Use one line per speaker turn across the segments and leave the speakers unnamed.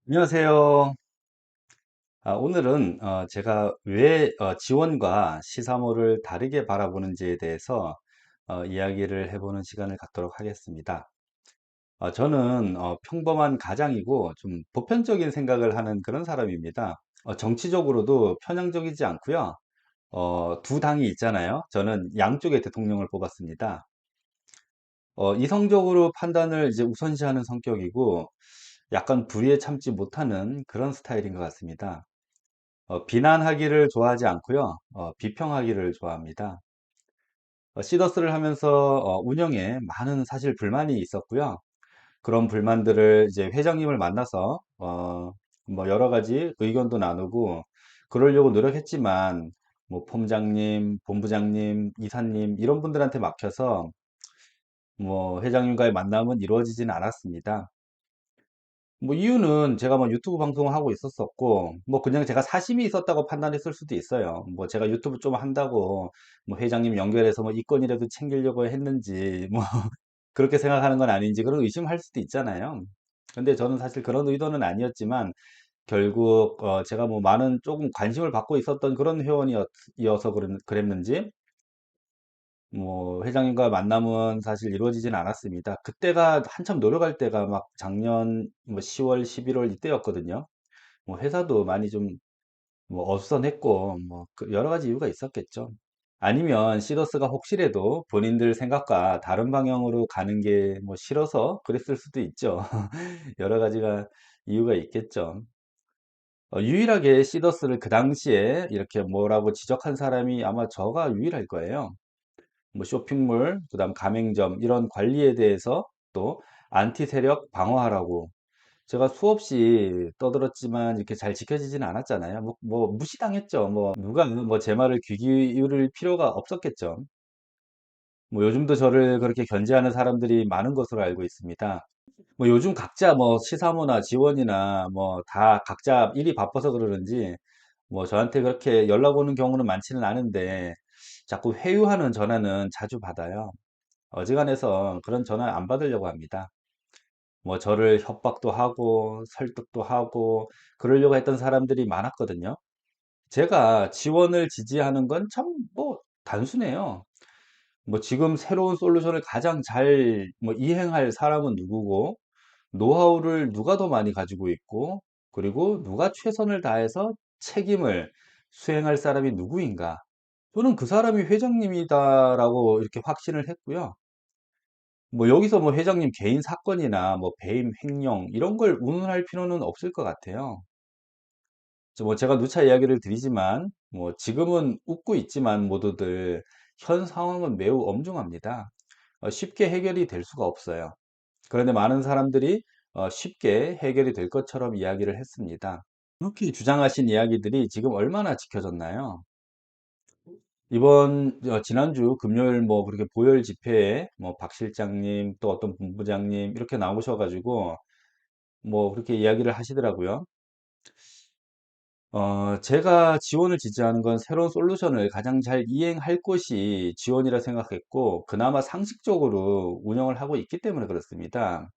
안녕하세요. 오늘은 제가 왜 지원과 시사모를 다르게 바라보는지에 대해서 이야기를 해보는 시간을 갖도록 하겠습니다. 저는 평범한 가장이고 좀 보편적인 생각을 하는 그런 사람입니다. 정치적으로도 편향적이지 않고요. 두 당이 있잖아요. 저는 양쪽의 대통령을 뽑았습니다. 이성적으로 판단을 이제 우선시하는 성격이고 약간 불의에 참지 못하는 그런 스타일인 것 같습니다. 비난하기를 좋아하지 않고요. 비평하기를 좋아합니다. 시더스를 하면서 운영에 많은 사실 불만이 있었고요. 그런 불만들을 이제 회장님을 만나서 뭐 여러 가지 의견도 나누고 그러려고 노력했지만 뭐 폼장님, 본부장님, 이사님 이런 분들한테 막혀서 뭐 회장님과의 만남은 이루어지지는 않았습니다. 뭐 이유는 제가 뭐 유튜브 방송을 하고 있었었고 뭐 그냥 제가 사심이 있었다고 판단했을 수도 있어요. 뭐 제가 유튜브 좀 한다고 뭐 회장님 연결해서 뭐 이권이라도 챙기려고 했는지 뭐 그렇게 생각하는 건 아닌지 그런 의심할 수도 있잖아요. 근데 저는 사실 그런 의도는 아니었지만 결국 제가 뭐 많은 조금 관심을 받고 있었던 그런 회원이어서 그랬는지 뭐 회장님과 만남은 사실 이루어지진 않았습니다. 그때가 한참 노력할 때가 막 작년 뭐 10월, 11월 이때였거든요. 뭐 회사도 많이 좀 뭐 어수선했고 뭐 여러 가지 이유가 있었겠죠. 아니면 시더스가 혹시라도 본인들 생각과 다른 방향으로 가는 게 뭐 싫어서 그랬을 수도 있죠. 여러 가지가 이유가 있겠죠. 유일하게 시더스를 그 당시에 이렇게 뭐라고 지적한 사람이 아마 저가 유일할 거예요. 뭐 쇼핑몰, 그다음 가맹점 이런 관리에 대해서 또 안티 세력 방어하라고 제가 수없이 떠들었지만 이렇게 잘 지켜지지는 않았잖아요. 뭐 무시당했죠. 뭐 누가 뭐 제 말을 귀 기울일 필요가 없었겠죠. 뭐 요즘도 저를 그렇게 견제하는 사람들이 많은 것으로 알고 있습니다. 뭐 요즘 각자 뭐 시사모나 지원이나 뭐 다 각자 일이 바빠서 그러는지 뭐 저한테 그렇게 연락 오는 경우는 많지는 않은데 자꾸 회유하는 전화는 자주 받아요. 어지간해서 그런 전화 안 받으려고 합니다. 뭐 저를 협박도 하고 설득도 하고 그러려고 했던 사람들이 많았거든요. 제가 지원을 지지하는 건 참 뭐 단순해요. 뭐 지금 새로운 솔루션을 가장 잘 뭐 이행할 사람은 누구고 노하우를 누가 더 많이 가지고 있고 그리고 누가 최선을 다해서 책임을 수행할 사람이 누구인가. 저는 그 사람이 회장님이다라고 이렇게 확신을 했고요. 뭐 여기서 뭐 회장님 개인 사건이나 뭐 배임 횡령 이런 걸 운운할 필요는 없을 것 같아요. 뭐 제가 누차 이야기를 드리지만 뭐 지금은 웃고 있지만 모두들 현 상황은 매우 엄중합니다. 쉽게 해결이 될 수가 없어요. 그런데 많은 사람들이 쉽게 해결이 될 것처럼 이야기를 했습니다. 그렇게 주장하신 이야기들이 지금 얼마나 지켜졌나요? 이번 지난주 금요일 뭐 그렇게 보혈 집회에 뭐 박 실장님 또 어떤 본부장님 이렇게 나오셔 가지고 뭐 그렇게 이야기를 하시더라고요. 제가 지원을 지지하는 건 새로운 솔루션을 가장 잘 이행할 것이 지원이라 생각했고 그나마 상식적으로 운영을 하고 있기 때문에 그렇습니다.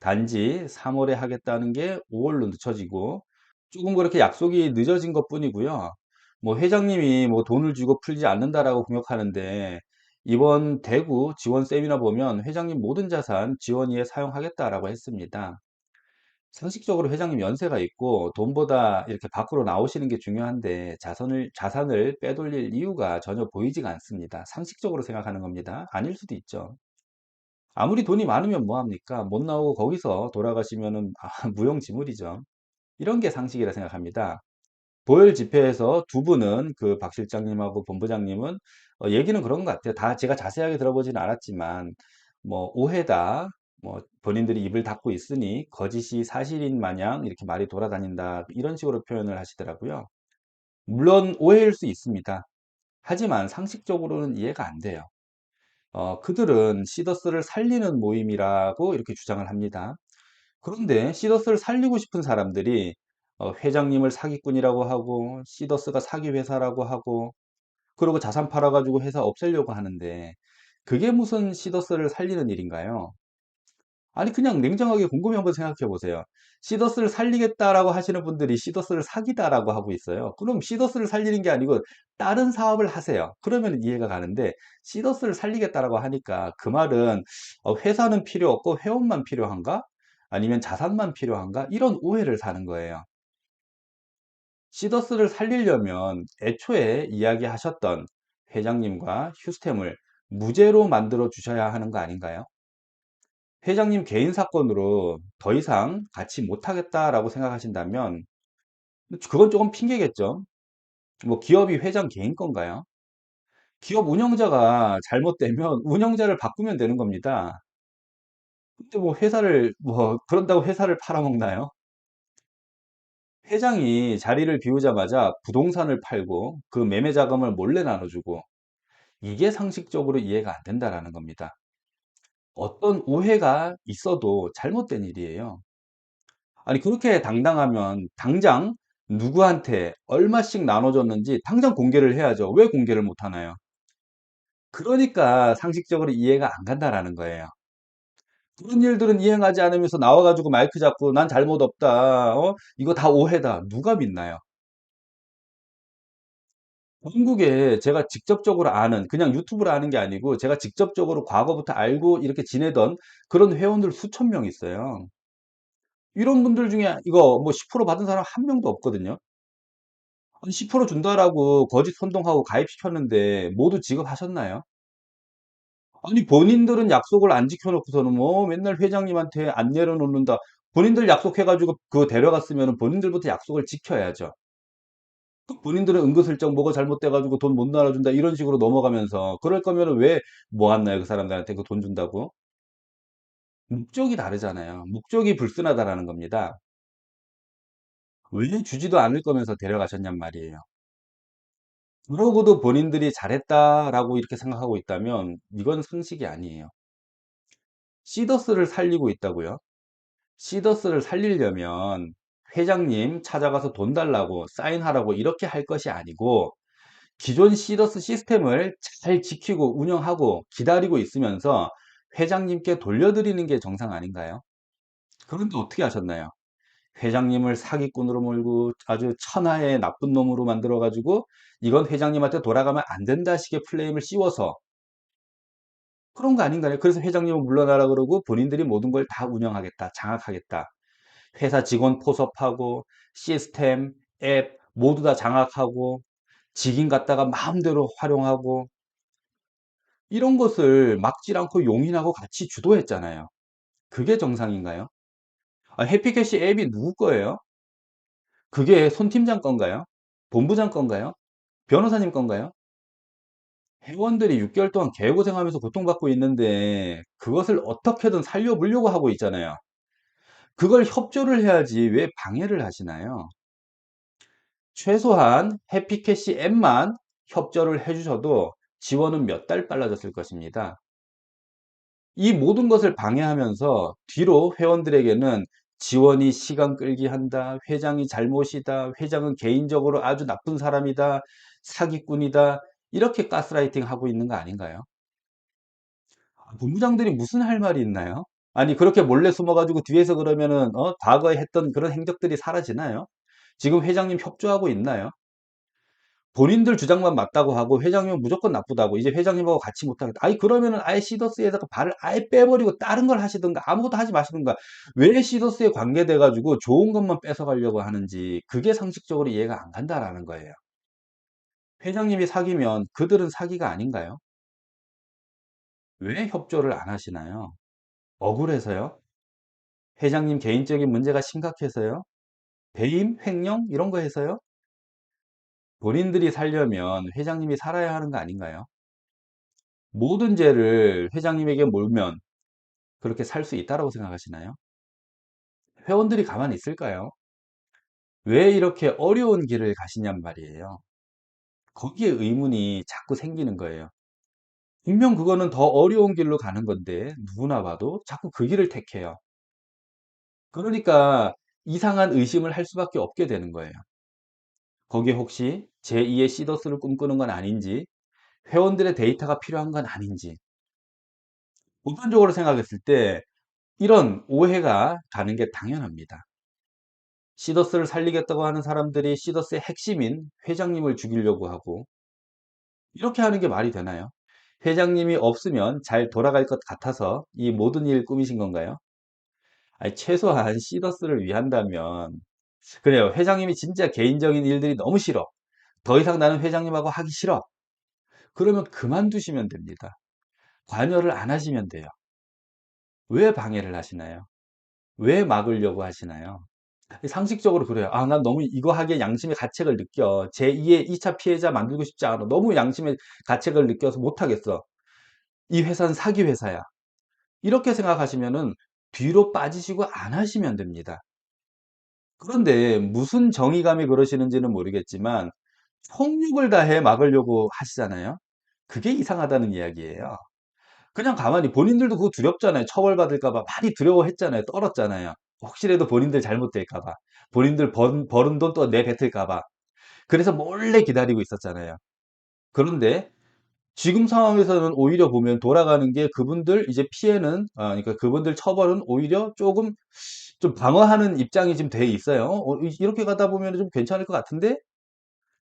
단지 3월에 하겠다는 게 5월로 늦춰지고 조금 그렇게 약속이 늦어진 것뿐이고요. 뭐 회장님이 뭐 돈을 주고 풀지 않는다라고 공격하는데 이번 대구 지원 세미나 보면 회장님 모든 자산 지원위에 사용하겠다라고 했습니다. 상식적으로 회장님 연세가 있고 돈보다 이렇게 밖으로 나오시는 게 중요한데 자산을 빼돌릴 이유가 전혀 보이지가 않습니다. 상식적으로 생각하는 겁니다. 아닐 수도 있죠. 아무리 돈이 많으면 뭐 합니까? 못 나오고 거기서 돌아가시면은 무용지물이죠. 이런 게 상식이라 생각합니다. 보혈 집회에서 두 분은 그 박 실장님하고 본부장님은 얘기는 그런 것 같아요. 다 제가 자세하게 들어보지는 않았지만 뭐 오해다. 뭐 본인들이 입을 닫고 있으니 거짓이 사실인 마냥 이렇게 말이 돌아다닌다. 이런 식으로 표현을 하시더라고요. 물론 오해일 수 있습니다. 하지만 상식적으로는 이해가 안 돼요. 그들은 시더스를 살리는 모임이라고 이렇게 주장을 합니다. 그런데 시더스를 살리고 싶은 사람들이 회장님을 사기꾼이라고 하고 시더스가 사기 회사라고 하고 그리고 자산 팔아가지고 회사 없애려고 하는데 그게 무슨 시더스를 살리는 일인가요? 아니 그냥 냉정하게 곰곰이 한번 생각해 보세요. 시더스를 살리겠다라고 하시는 분들이 시더스를 사기다라고 하고 있어요. 그럼 시더스를 살리는 게 아니고 다른 사업을 하세요. 그러면 이해가 가는데 시더스를 살리겠다라고 하니까 그 말은 회사는 필요 없고 회원만 필요한가? 아니면 자산만 필요한가? 이런 오해를 사는 거예요. 시더스를 살리려면 애초에 이야기하셨던 회장님과 휴스템을 무죄로 만들어 주셔야 하는 거 아닌가요? 회장님 개인 사건으로 더 이상 같이 못하겠다라고 생각하신다면 그건 조금 핑계겠죠. 뭐 기업이 회장 개인 건가요? 기업 운영자가 잘못되면 운영자를 바꾸면 되는 겁니다. 근데 뭐 회사를 뭐 그런다고 회사를 팔아먹나요? 회장이 자리를 비우자마자 부동산을 팔고 그 매매 자금을 몰래 나눠주고 이게 상식적으로 이해가 안 된다라는 겁니다. 어떤 오해가 있어도 잘못된 일이에요. 아니 그렇게 당당하면 당장 누구한테 얼마씩 나눠줬는지 당장 공개를 해야죠. 왜 공개를 못 하나요? 그러니까 상식적으로 이해가 안 간다라는 거예요. 그런 일들은 이행하지 않으면서 나와 가지고 마이크 잡고 "난 잘못 없다. 이거 다 오해다." 누가 믿나요? 한국에 제가 직접적으로 아는 그냥 유튜브로 아는 게 아니고 제가 직접적으로 과거부터 알고 이렇게 지내던 그런 회원들 수천 명 있어요. 이런 분들 중에 이거 뭐 10% 받은 사람 한 명도 없거든요. 아니 10% 준다라고 거짓 선동하고 가입시켰는데 모두 지급하셨나요? 아니 본인들은 약속을 안 지켜 놓고서는 뭐 맨날 회장님한테 안 내려놓는다. 본인들 약속해 가지고 그거 데려갔으면은 본인들부터 약속을 지켜야죠. 그 본인들은 은근슬쩍 뭐가 잘못돼 가지고 돈 못 나눠준다 이런 식으로 넘어가면서 그럴 거면은 왜 모았나요? 그 사람들한테 그 돈 준다고? 목적이 다르잖아요. 목적이 불순하다라는 겁니다. 왜 주지도 않을 거면서 데려가셨냔 말이에요. 그러고도 본인들이 잘했다라고 이렇게 생각하고 있다면 이건 상식이 아니에요. 시더스를 살리고 있다고요? 시더스를 살리려면 회장님 찾아가서 돈 달라고 사인하라고 이렇게 할 것이 아니고 기존 시더스 시스템을 잘 지키고 운영하고 기다리고 있으면서 회장님께 돌려드리는 게 정상 아닌가요? 그런데 어떻게 하셨나요? 회장님을 사기꾼으로 몰고 아주 천하의 나쁜 놈으로 만들어 가지고 이건 회장님한테 돌아가면 안 된다 식의 플레임을 씌워서 그런 거 아닌가요? 그래서 회장님은 물러나라 그러고 본인들이 모든 걸 다 운영하겠다, 장악하겠다. 회사 직원 포섭하고 시스템, 앱 모두 다 장악하고 직인 갖다가 마음대로 활용하고 이런 것을 막질 않고 용인하고 같이 주도했잖아요. 그게 정상인가요? 해피캐시 앱이 누구 거예요? 그게 손 팀장 건가요? 본부장 건가요? 변호사님 건가요? 회원들이 6개월 동안 개고생하면서 고통받고 있는데 그것을 어떻게든 살려보려고 하고 있잖아요. 그걸 협조를 해야지 왜 방해를 하시나요? 최소한 해피캐시 앱만 협조를 해주셔도 지원은 몇 달 빨라졌을 것입니다. 이 모든 것을 방해하면서 뒤로 회원들에게는 지원이 시간 끌기 한다, 회장이 잘못이다, 회장은 개인적으로 아주 나쁜 사람이다, 사기꾼이다, 이렇게 가스라이팅 하고 있는 거 아닌가요? 본부장들이 무슨 할 말이 있나요? 아니, 그렇게 몰래 숨어가지고 뒤에서 그러면은, 과거에 했던 그런 행적들이 사라지나요? 지금 회장님 협조하고 있나요? 본인들 주장만 맞다고 하고 회장님은 무조건 나쁘다고 이제 회장님하고 같이 못하겠다. 아니 그러면은 아예 시더스에다가 발을 아예 빼버리고 다른 걸 하시든가 아무것도 하지 마시든가 왜 시더스에 관계돼 가지고 좋은 것만 뺏어가려고 하는지 그게 상식적으로 이해가 안 간다라는 거예요. 회장님이 사기면 그들은 사기가 아닌가요? 왜 협조를 안 하시나요? 억울해서요? 회장님 개인적인 문제가 심각해서요? 배임, 횡령 이런 거 해서요? 본인들이 살려면 회장님이 살아야 하는 거 아닌가요? 모든 죄를 회장님에게 몰면 그렇게 살 수 있다라고 생각하시나요? 회원들이 가만히 있을까요? 왜 이렇게 어려운 길을 가시냔 말이에요. 거기에 의문이 자꾸 생기는 거예요. 분명 그거는 더 어려운 길로 가는 건데 누구나 봐도 자꾸 그 길을 택해요. 그러니까 이상한 의심을 할 수밖에 없게 되는 거예요. 거기에 혹시 제2의 시더스를 꿈꾸는 건 아닌지, 회원들의 데이터가 필요한 건 아닌지, 보편적으로 생각했을 때 이런 오해가 가는 게 당연합니다. 시더스를 살리겠다고 하는 사람들이 시더스의 핵심인 회장님을 죽이려고 하고, 이렇게 하는 게 말이 되나요? 회장님이 없으면 잘 돌아갈 것 같아서 이 모든 일 꾸미신 건가요? 아니, 최소한 시더스를 위한다면, 그래요. 회장님이 진짜 개인적인 일들이 너무 싫어. 더 이상 나는 회장님하고 하기 싫어. 그러면 그만두시면 됩니다. 관여를 안 하시면 돼요. 왜 방해를 하시나요? 왜 막으려고 하시나요? 상식적으로 그래요. 아, 난 너무 이거 하기에 양심의 가책을 느껴. 제2의 2차 피해자 만들고 싶지 않아. 너무 양심의 가책을 느껴서 못하겠어. 이 회사는 사기 회사야. 이렇게 생각하시면은 뒤로 빠지시고 안 하시면 됩니다. 그런데 무슨 정의감이 그러시는지는 모르겠지만 폭력을 다해 막으려고 하시잖아요. 그게 이상하다는 이야기예요. 그냥 가만히 본인들도 그거 두렵잖아요. 처벌받을까 봐 많이 두려워했잖아요. 떨었잖아요. 혹시라도 본인들 잘못될까 봐. 본인들 벌은 돈 또 내뱉을까 봐. 그래서 몰래 기다리고 있었잖아요. 그런데 지금 상황에서는 오히려 보면 돌아가는 게 그분들 이제 피해는 그러니까 그분들 처벌은 오히려 조금 좀 방어하는 입장이 지금 돼 있어요. 이렇게 가다 보면 좀 괜찮을 것 같은데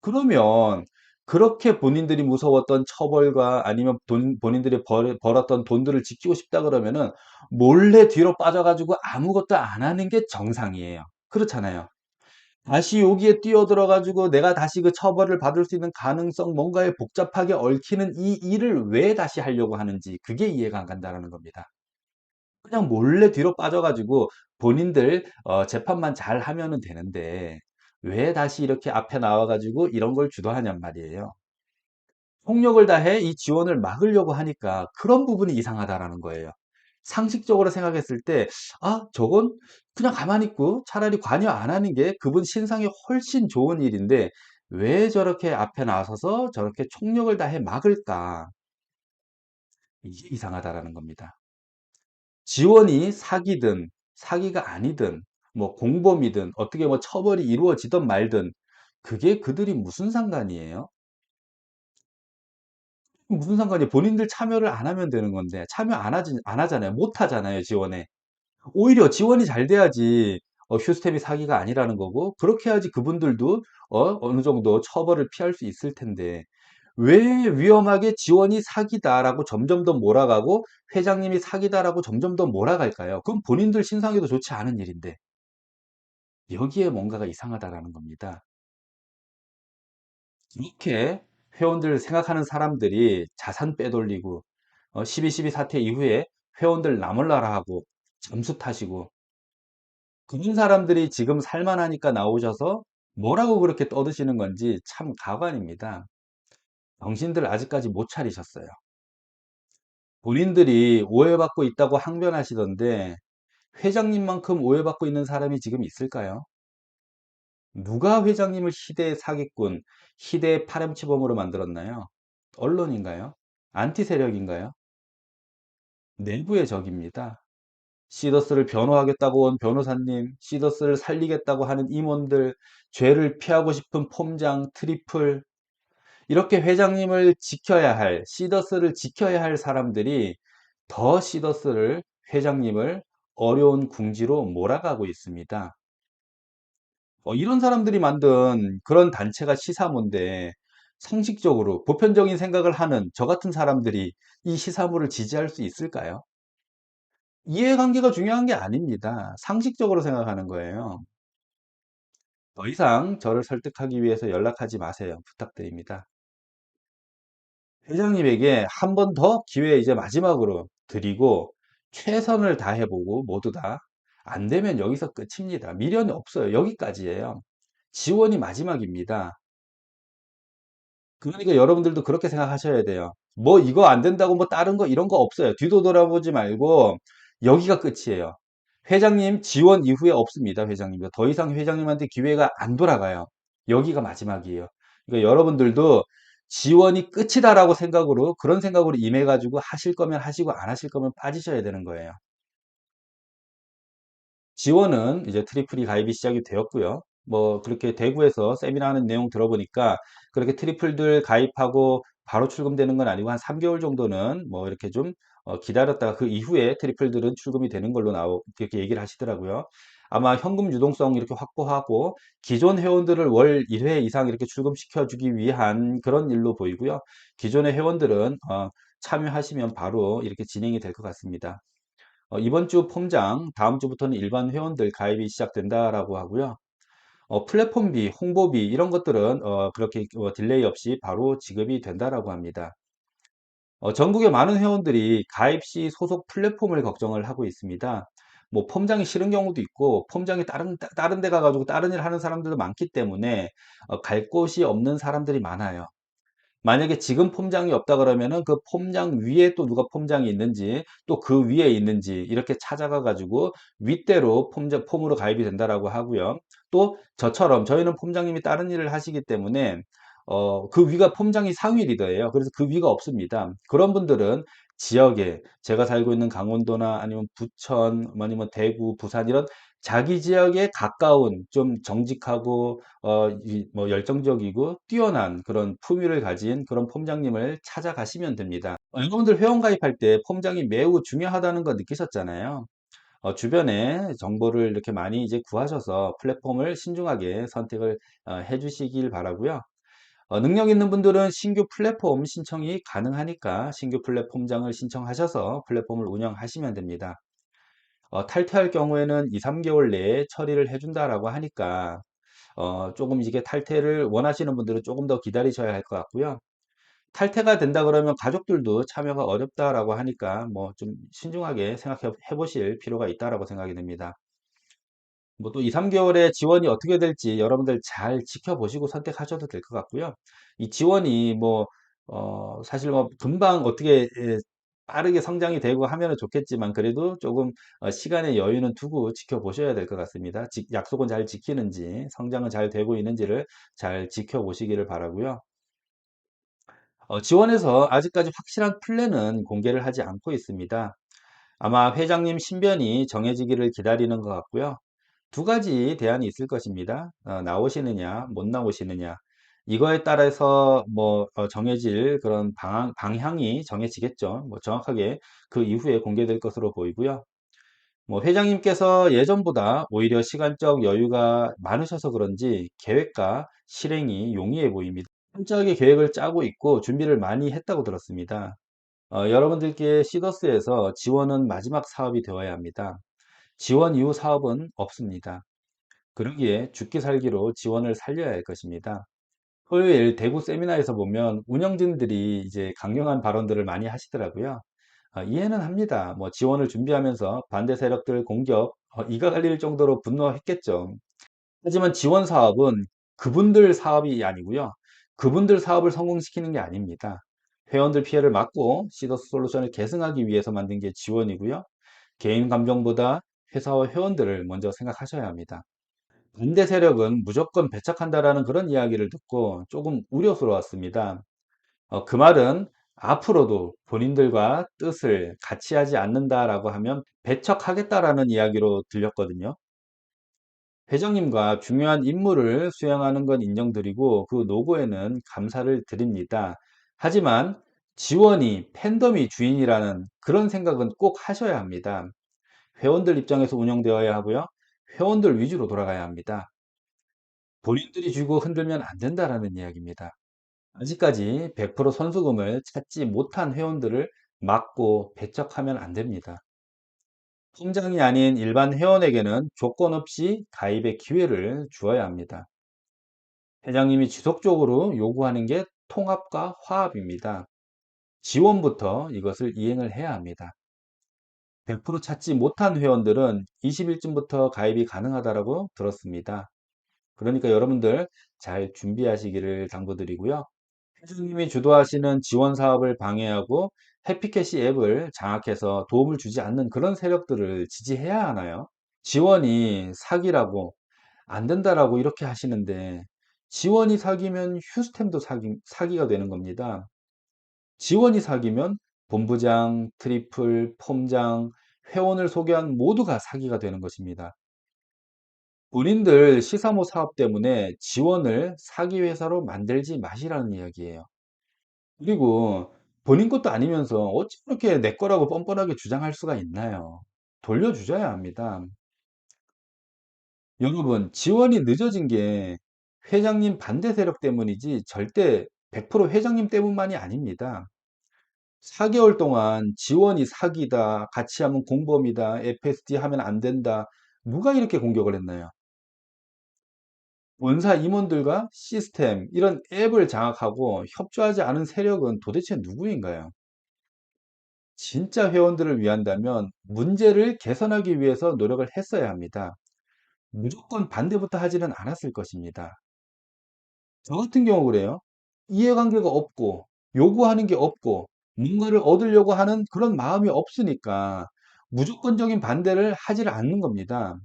그러면 그렇게 본인들이 무서웠던 처벌과 아니면 본인들이 벌었던 돈들을 지키고 싶다 그러면은 몰래 뒤로 빠져가지고 아무것도 안 하는 게 정상이에요. 그렇잖아요. 다시 여기에 뛰어들어 가지고 내가 다시 그 처벌을 받을 수 있는 가능성 뭔가에 복잡하게 얽히는 이 일을 왜 다시 하려고 하는지 그게 이해가 안 간다는 겁니다. 그냥 몰래 뒤로 빠져 가지고 본인들 재판만 잘 하면은 되는데 왜 다시 이렇게 앞에 나와 가지고 이런 걸 주도하냔 말이에요. 폭력을 다해 이 지원을 막으려고 하니까 그런 부분이 이상하다라는 거예요. 상식적으로 생각했을 때, 아, 저건 그냥 가만히 있고 차라리 관여 안 하는 게 그분 신상에 훨씬 좋은 일인데 왜 저렇게 앞에 나서서 저렇게 총력을 다해 막을까? 이게 이상하다라는 겁니다. 지원이 사기든 사기가 아니든 뭐 공범이든 어떻게 뭐 처벌이 이루어지든 말든 그게 그들이 무슨 상관이에요? 무슨 상관이에요? 본인들 참여를 안 하면 되는 건데 참여 안 하잖아요. 못 하잖아요, 지원에. 오히려 지원이 잘 돼야지 휴스텝이 사기가 아니라는 거고 그렇게 해야지 그분들도 어느 정도 처벌을 피할 수 있을 텐데 왜 위험하게 지원이 사기다라고 점점 더 몰아가고 회장님이 사기다라고 점점 더 몰아갈까요? 그건 본인들 신상에도 좋지 않은 일인데 여기에 뭔가가 이상하다라는 겁니다. 이렇게 회원들 생각하는 사람들이 자산 빼돌리고 12.12 사태 이후에 회원들 나몰라라 하고 잠수 타시고 그런 사람들이 지금 살만하니까 나오셔서 뭐라고 그렇게 떠드시는 건지 참 가관입니다. 당신들 아직까지 못 차리셨어요. 본인들이 오해받고 있다고 항변하시던데 회장님만큼 오해받고 있는 사람이 지금 있을까요? 누가 회장님을 희대의 사기꾼, 희대의 파렴치범으로 만들었나요? 언론인가요? 안티 세력인가요? 내부의 적입니다. 시더스를 변호하겠다고 온 변호사님, 시더스를 살리겠다고 하는 임원들, 죄를 피하고 싶은 폼장, 트리플, 이렇게 회장님을 지켜야 할, 시더스를 지켜야 할 사람들이 더 시더스를, 회장님을 어려운 궁지로 몰아가고 있습니다. 이런 사람들이 만든 그런 단체가 시사모인데 상식적으로 보편적인 생각을 하는 저 같은 사람들이 이 시사모를 지지할 수 있을까요? 이해관계가 중요한 게 아닙니다. 상식적으로 생각하는 거예요. 더 이상 저를 설득하기 위해서 연락하지 마세요. 부탁드립니다. 회장님에게 한 번 더 기회 이제 마지막으로 드리고 최선을 다해보고 모두 다 안 되면 여기서 끝입니다. 미련이 없어요. 여기까지예요. 지원이 마지막입니다. 그러니까 여러분들도 그렇게 생각하셔야 돼요. 뭐 이거 안 된다고 뭐 다른 거 이런 거 없어요. 뒤도 돌아보지 말고 여기가 끝이에요. 회장님 지원 이후에 없습니다. 회장님. 더 이상 회장님한테 기회가 안 돌아가요. 여기가 마지막이에요. 그러니까 여러분들도 지원이 끝이다라고 생각으로 그런 생각으로 임해가지고 하실 거면 하시고 안 하실 거면 빠지셔야 되는 거예요. 지원은 이제 트리플이 가입이 시작이 되었고요. 뭐 그렇게 대구에서 세미나 하는 내용 들어보니까 그렇게 트리플들 가입하고 바로 출금되는 건 아니고 한 3개월 정도는 뭐 이렇게 좀 기다렸다가 그 이후에 트리플들은 출금이 되는 걸로 이렇게 얘기를 하시더라고요. 아마 현금 유동성 이렇게 확보하고 기존 회원들을 월 1회 이상 이렇게 출금시켜 주기 위한 그런 일로 보이고요. 기존의 회원들은 참여하시면 바로 이렇게 진행이 될 것 같습니다. 이번 주 폼장, 다음 주부터는 일반 회원들 가입이 시작된다라고 하고요. 플랫폼비, 홍보비 이런 것들은 그렇게 딜레이 없이 바로 지급이 된다라고 합니다. 전국의 많은 회원들이 가입 시 소속 플랫폼을 걱정을 하고 있습니다. 뭐 폼장이 싫은 경우도 있고 폼장이 다른 데 가가지고 다른 일 하는 사람들도 많기 때문에 갈 곳이 없는 사람들이 많아요. 만약에 지금 폼장이 없다 그러면은 그 폼장 위에 또 누가 폼장이 있는지 또 그 위에 있는지 이렇게 찾아가 가지고 윗대로 폼으로 가입이 된다라고 하고요. 또 저처럼 저희는 폼장님이 다른 일을 하시기 때문에 그 위가 폼장이 상위 리더예요. 그래서 그 위가 없습니다. 그런 분들은 지역에 제가 살고 있는 강원도나 아니면 부천 아니면 대구, 부산 이런 자기 지역에 가까운 좀 정직하고 뭐 열정적이고 뛰어난 그런 품위를 가진 그런 폼장님을 찾아가시면 됩니다. 여러분들 회원 가입할 때 폼장이 매우 중요하다는 거 느끼셨잖아요. 주변에 정보를 이렇게 많이 이제 구하셔서 플랫폼을 신중하게 선택을 해 주시길 바라고요. 능력 있는 분들은 신규 플랫폼 신청이 가능하니까 신규 플랫폼장을 신청하셔서 플랫폼을 운영하시면 됩니다. 탈퇴할 경우에는 2, 3개월 내에 처리를 해준다라고 하니까 조금 이게 탈퇴를 원하시는 분들은 조금 더 기다리셔야 할 것 같고요. 탈퇴가 된다 그러면 가족들도 참여가 어렵다라고 하니까 뭐 좀 신중하게 생각해 보실 필요가 있다라고 생각이 됩니다. 뭐 또 2, 3개월의 지원이 어떻게 될지 여러분들 잘 지켜보시고 선택하셔도 될 것 같고요. 이 지원이 뭐 사실 뭐 금방 어떻게 빠르게 성장이 되고 하면은 좋겠지만 그래도 조금 시간의 여유는 두고 지켜보셔야 될 것 같습니다. 약속은 잘 지키는지 성장은 잘 되고 있는지를 잘 지켜보시기를 바라고요. 지원에서 아직까지 확실한 플랜은 공개를 하지 않고 있습니다. 아마 회장님 신변이 정해지기를 기다리는 것 같고요. 두 가지 대안이 있을 것입니다. 나오시느냐, 못 나오시느냐. 이거에 따라서 뭐 정해질 그런 방향이 정해지겠죠. 뭐 정확하게 그 이후에 공개될 것으로 보이고요. 뭐 회장님께서 예전보다 오히려 시간적 여유가 많으셔서 그런지 계획과 실행이 용이해 보입니다. 철저하게 계획을 짜고 있고 준비를 많이 했다고 들었습니다. 여러분들께 시더스에서 지원은 마지막 사업이 되어야 합니다. 지원 이후 사업은 없습니다. 그러기에 죽기 살기로 지원을 살려야 할 것입니다. 토요일 대구 세미나에서 보면 운영진들이 이제 강경한 발언들을 많이 하시더라고요. 이해는 합니다. 뭐 지원을 준비하면서 반대 세력들 공격, 이가 갈릴 정도로 분노했겠죠. 하지만 지원 사업은 그분들 사업이 아니고요. 그분들 사업을 성공시키는 게 아닙니다. 회원들 피해를 막고 시더스 솔루션을 계승하기 위해서 만든 게 지원이고요. 개인 감정보다 회사와 회원들을 먼저 생각하셔야 합니다. 반대 세력은 무조건 배척한다라는 그런 이야기를 듣고 조금 우려스러웠습니다. 그 말은 앞으로도 본인들과 뜻을 같이 하지 않는다라고 하면 배척하겠다라는 이야기로 들렸거든요. 회장님과 중요한 임무를 수행하는 건 인정드리고 그 노고에는 감사를 드립니다. 하지만 지원이 팬덤이 주인이라는 그런 생각은 꼭 하셔야 합니다. 회원들 입장에서 운영되어야 하고요. 회원들 위주로 돌아가야 합니다. 본인들이 주고 흔들면 안 된다라는 이야기입니다. 아직까지 100% 선수금을 찾지 못한 회원들을 막고 배척하면 안 됩니다. 통장이 아닌 일반 회원에게는 조건 없이 가입의 기회를 주어야 합니다. 회장님이 지속적으로 요구하는 게 통합과 화합입니다. 지원부터 이것을 이행을 해야 합니다. 100% 찾지 못한 회원들은 20일쯤부터 가입이 가능하다고 들었습니다. 그러니까 여러분들 잘 준비하시기를 당부드리고요. 회장님이 주도하시는 지원 사업을 방해하고 해피캐시 앱을 장악해서 도움을 주지 않는 그런 세력들을 지지해야 하나요? 지원이 사기라고 안 된다라고 이렇게 하시는데 지원이 사기면 휴스템도 사기가 되는 겁니다. 지원이 사기면 본부장, 트리플, 폼장, 회원을 소개한 모두가 사기가 되는 것입니다. 본인들 시사모 사업 때문에 지원을 사기 회사로 만들지 마시라는 이야기예요. 그리고 본인 것도 아니면서 어찌 그렇게 내 거라고 뻔뻔하게 주장할 수가 있나요? 돌려주셔야 합니다. 여러분, 지원이 늦어진 게 회장님 반대 세력 때문이지 절대 100% 회장님 때문만이 아닙니다. 4개월 동안 지원이 사기다, 같이 하면 공범이다, FSD 하면 안 된다. 누가 이렇게 공격을 했나요? 본사 임원들과 시스템, 이런 앱을 장악하고 협조하지 않은 세력은 도대체 누구인가요? 진짜 회원들을 위한다면 문제를 개선하기 위해서 노력을 했어야 합니다. 무조건 반대부터 하지는 않았을 것입니다. 저 같은 경우 그래요. 이해관계가 없고 요구하는 게 없고 뭔가를 얻으려고 하는 그런 마음이 없으니까 무조건적인 반대를 하지를 않는 겁니다.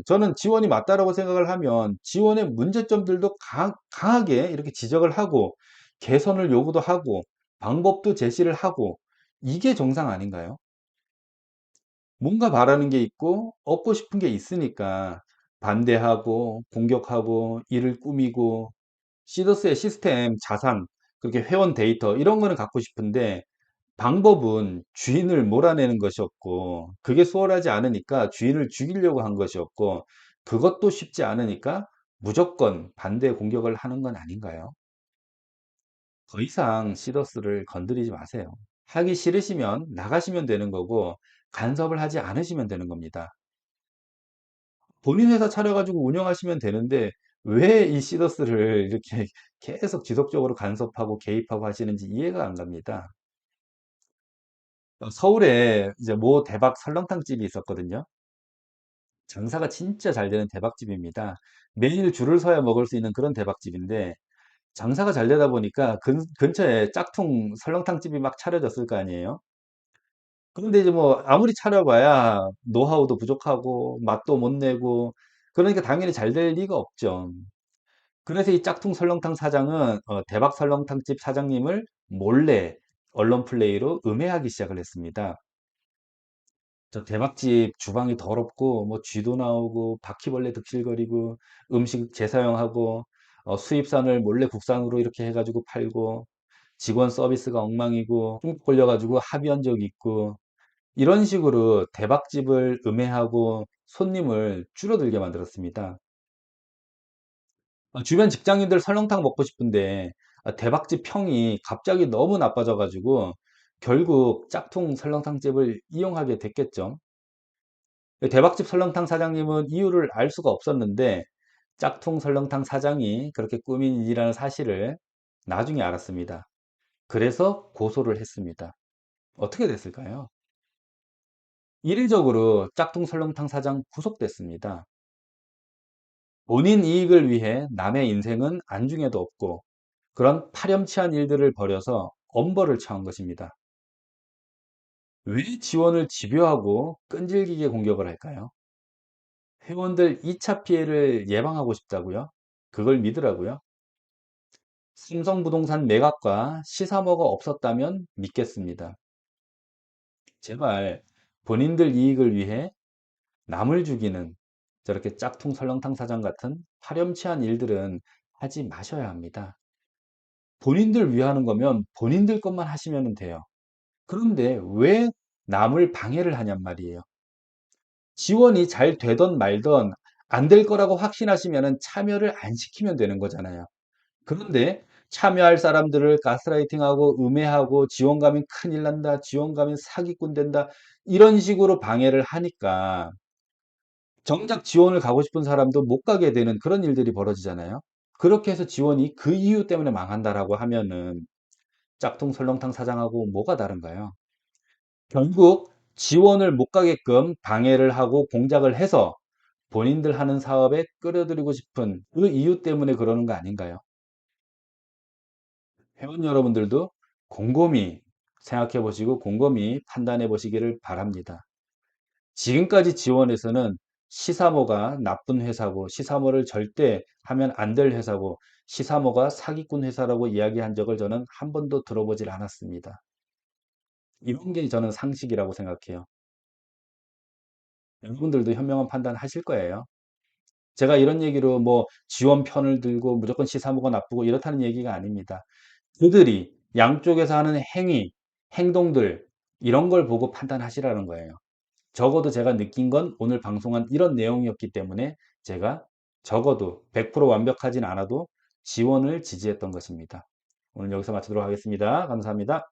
저는 지원이 맞다라고 생각을 하면 지원의 문제점들도 강하게 이렇게 지적을 하고 개선을 요구도 하고 방법도 제시를 하고 이게 정상 아닌가요? 뭔가 바라는 게 있고 얻고 싶은 게 있으니까 반대하고 공격하고 일을 꾸미고 시더스의 시스템 자산, 그렇게 회원 데이터 이런 거는 갖고 싶은데 방법은 주인을 몰아내는 것이었고 그게 수월하지 않으니까 주인을 죽이려고 한 것이었고 그것도 쉽지 않으니까 무조건 반대 공격을 하는 건 아닌가요? 더 이상 시더스를 건드리지 마세요. 하기 싫으시면 나가시면 되는 거고 간섭을 하지 않으시면 되는 겁니다. 본인 회사 차려가지고 운영하시면 되는데 왜 이 시더스를 이렇게 계속 지속적으로 간섭하고 개입하고 하시는지 이해가 안 갑니다. 서울에 이제 모 대박 설렁탕 집이 있었거든요. 장사가 진짜 잘 되는 대박집입니다. 매일 줄을 서야 먹을 수 있는 그런 대박집인데 장사가 잘 되다 보니까 근처에 짝퉁 설렁탕 집이 막 차려졌을 거 아니에요. 그런데 이제 뭐 아무리 차려봐야 노하우도 부족하고 맛도 못 내고 그러니까 당연히 잘 될 리가 없죠. 그래서 이 짝퉁 설렁탕 사장은 대박 설렁탕집 사장님을 몰래 언론 플레이로 음해하기 시작을 했습니다. 저 대박집 주방이 더럽고 뭐 쥐도 나오고 바퀴벌레 득실거리고 음식 재사용하고 수입산을 몰래 국산으로 이렇게 해가지고 팔고 직원 서비스가 엉망이고 쭉 걸려가지고 합의한 적 있고 이런 식으로 대박집을 음해하고 손님을 줄어들게 만들었습니다. 주변 직장인들 설렁탕 먹고 싶은데 대박집 평이 갑자기 너무 나빠져 가지고 결국 짝퉁 설렁탕집을 이용하게 됐겠죠. 대박집 설렁탕 사장님은 이유를 알 수가 없었는데 짝퉁 설렁탕 사장이 그렇게 꾸민 일이라는 사실을 나중에 알았습니다. 그래서 고소를 했습니다. 어떻게 됐을까요? 이례적으로 짝퉁 설렁탕 사장 구속됐습니다. 본인 이익을 위해 남의 인생은 안중에도 없고 그런 파렴치한 일들을 벌여서 엄벌을 처한 것입니다. 왜 지원을 집요하고 끈질기게 공격을 할까요? 회원들 2차 피해를 예방하고 싶다고요? 그걸 믿으라고요? 삼성부동산 매각과 시사모가 없었다면 믿겠습니다. 제발 본인들 이익을 위해 남을 죽이는 저렇게 짝퉁 설렁탕 사장 같은 파렴치한 일들은 하지 마셔야 합니다. 본인들 위하는 거면 본인들 것만 하시면 돼요. 그런데 왜 남을 방해를 하냔 말이에요. 지원이 잘 되던 말던 안 될 거라고 확신하시면 참여를 안 시키면 되는 거잖아요. 그런데 참여할 사람들을 가스라이팅하고 음해하고 지원 가면 큰일 난다. 지원 가면 사기꾼 된다. 이런 식으로 방해를 하니까 정작 지원을 가고 싶은 사람도 못 가게 되는 그런 일들이 벌어지잖아요. 그렇게 해서 지원이 그 이유 때문에 망한다라고 하면은 짝퉁 설렁탕 사장하고 뭐가 다른가요? 결국 지원을 못 가게끔 방해를 하고 공작을 해서 본인들 하는 사업에 끌어들이고 싶은 그 이유 때문에 그러는 거 아닌가요? 회원 여러분들도 곰곰이 생각해 보시고 곰곰이 판단해 보시기를 바랍니다. 지금까지 지원에서는 시사모가 나쁜 회사고 시사모를 절대 하면 안 될 회사고 시사모가 사기꾼 회사라고 이야기한 적을 저는 한 번도 들어보질 않았습니다. 이런 게 저는 상식이라고 생각해요. 여러분들도 현명한 판단 하실 거예요. 제가 이런 얘기로 뭐 지원 편을 들고 무조건 시사모가 나쁘고 이렇다는 얘기가 아닙니다. 그들이 양쪽에서 하는 행위, 행동들 이런 걸 보고 판단하시라는 거예요. 적어도 제가 느낀 건 오늘 방송한 이런 내용이었기 때문에 제가 적어도 100% 완벽하진 않아도 지원을 지지했던 것입니다. 오늘 여기서 마치도록 하겠습니다. 감사합니다.